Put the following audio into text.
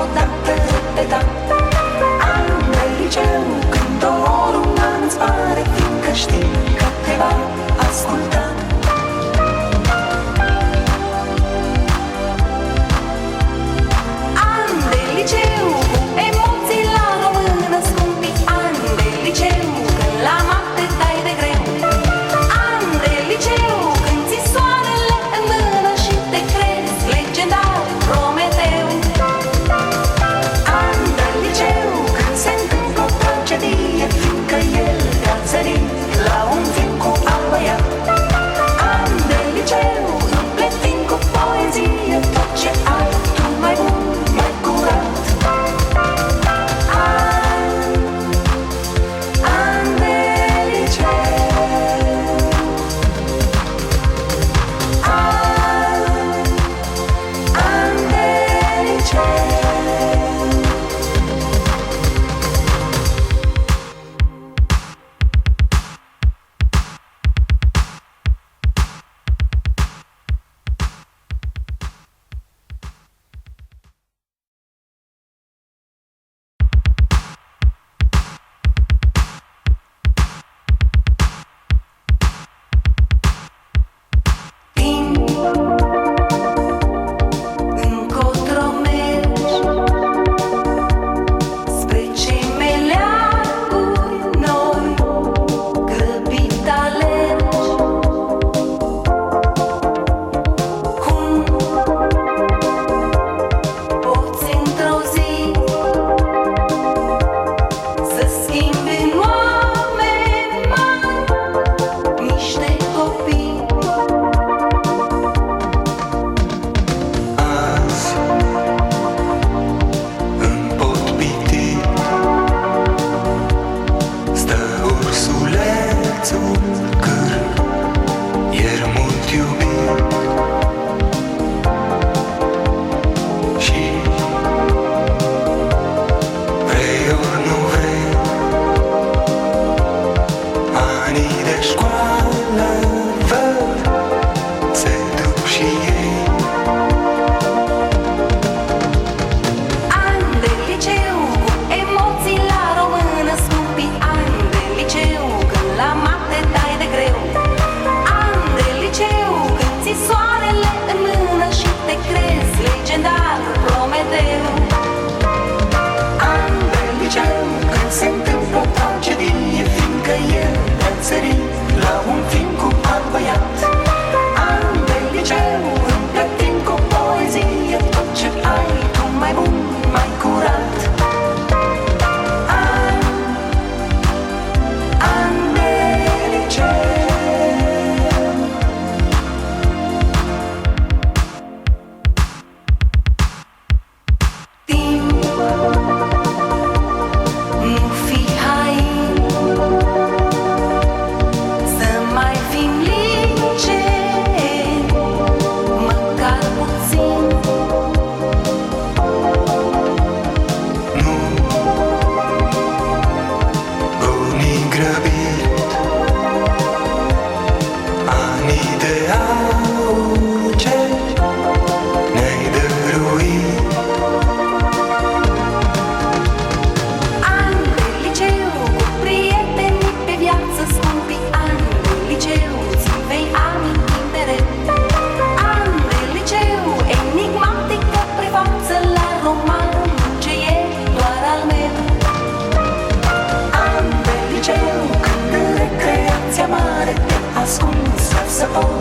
odată repetat. Ani de liceu, când oriunde îți pare, fiindcă știi că te va asculta. Ani de liceu, cu emoții la română, scumpi ani de liceu, când la mapte dai de greu. Ani de liceu, când ți soarele în mână și te crezi legendar Prometeu. Ani de liceu, când se întâmplă o tragedie, fiindcă el te-a țărit la un film cu alt băiat. Ani de liceu, împletim cu poezie tot ce ai tu mai bun, mai curat. Ani de liceu, ani de liceu. Încotro mergi, spre ce meleaguri noi, grăbit alergi. Cum poți într-o zi să schimbi în oameni mari niște copii? Azi îmi pot piti, stă ursulețul cârp, ieri mult iubit. Și vrei ori nu vrei, anii de școală văd, se duc și ei. Ani de liceu, cu emoții la română, scumpi ani de liceu, când la mapte dai de greu. Ani de liceu, când ți soarele în mână și te crezi legendar Prometeu. Ani de liceu, când se întâmplă o tragedie, fiindcă el te-a țărit la un film cu alt băiat. Ani de liceu, împletim cu poezie tot ce ai tu mai bun, mai curat. Ani de liceu. Timp, nu fi hain, să mai fim liceni, măcar puțin. Nu goni grăbit, anii de aur ce ne-ai dăruit. Ani de liceu, cu prietenii pe viață, scumpi ani de liceu, ți vei aminti mereu. Ani de liceu, enigmatică prefață la roman, ce e doar al meu. Ani de liceu, când în recreația mare te ascunzi ca să poți